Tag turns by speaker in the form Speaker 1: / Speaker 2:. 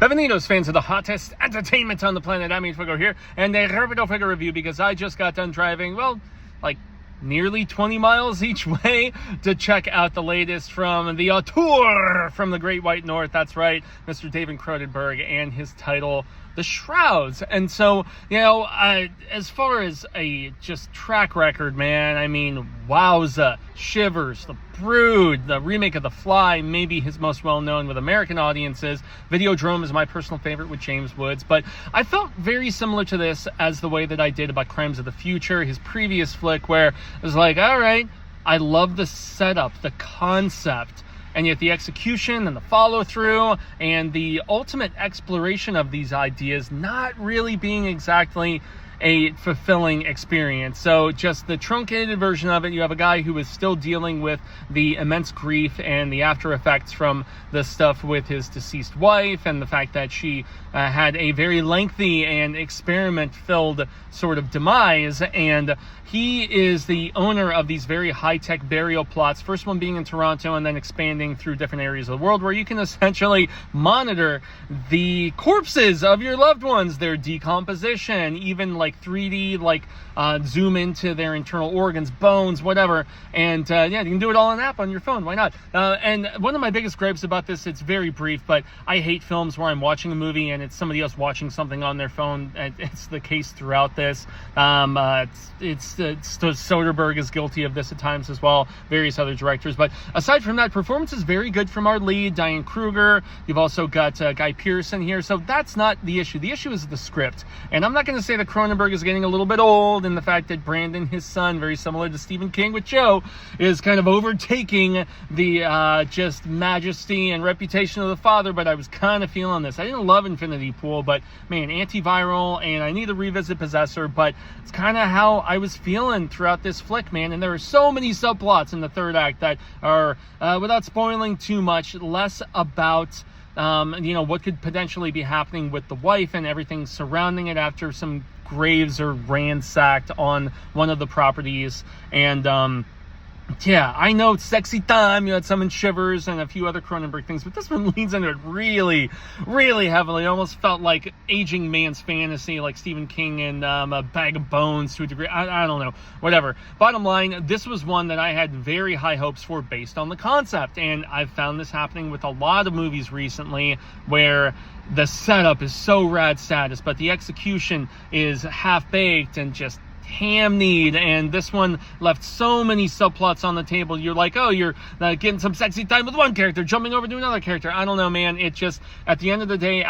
Speaker 1: Bienvenidos, fans of the hottest entertainment on the planet. I'm Fuego here, and a Rapido Fuego review because I just got done driving, well, like nearly 20 miles each way to check out the latest from the auteur from the Great White North. That's right, Mr. David Cronenberg, and his title, The Shrouds. And so, you know, as far as a just track record, man, I mean, wowza, Shivers, The Brood, the remake of The Fly, maybe his most well-known with American audiences. Videodrome is my personal favorite with James Woods, but I felt very similar to this as the way that I did about Crimes of the Future, his previous flick, where it was like, all right, I love the setup, the concept, and yet the execution and the follow-through and the ultimate exploration of these ideas not really being exactly a fulfilling experience. So just the truncated version of it, you have a guy who is still dealing with the immense grief and the after effects from the stuff with his deceased wife and the fact that she had a very lengthy and experiment-filled sort of demise, and he is the owner of these very high-tech burial plots, first one being in Toronto and then expanding through different areas of the world where you can essentially monitor the corpses of your loved ones, their decomposition, even like 3D, like zoom into their internal organs, bones, whatever, and yeah, you can do it all in an app on your phone. Why not? And one of my biggest gripes about this, it's very brief, but I hate films where I'm watching a movie and it's somebody else watching something on their phone. It's the case throughout this. Soderbergh is guilty of this at times as well, various other directors. But aside from that, performance is very good from our lead, Diane Kruger. You've also got Guy Pearce in here, so that's not the issue. The issue is the script. And I'm not going to say that Cronenberg is getting a little bit old, and the fact that Brandon, his son, very similar to Stephen King with Joe, is kind of overtaking the just majesty and reputation of the father, but I was kind of feeling this. I didn't love Infinity Pool, but man, antiviral, and I need to revisit Possessor, but it's kind of how I was feeling throughout this flick, man. And there are so many subplots in the third act that are, without spoiling too much, less about you know, what could potentially be happening with the wife and everything surrounding it after some graves are ransacked on one of the properties. And yeah, I know it's sexy time. You had some in Shivers and a few other Cronenberg things, but this one leans into it really, really heavily. It almost felt like aging man's fantasy, like Stephen King and A Bag of Bones to a degree. I don't know, whatever. Bottom line, this was one that I had very high hopes for based on the concept, and I've found this happening with a lot of movies recently where the setup is so rad status, but the execution is half-baked and just ham-kneed, and this one left so many subplots on the table. You're like, oh, you're getting some sexy time with one character, jumping over to another character. I don't know, man. It just, at the end of the day,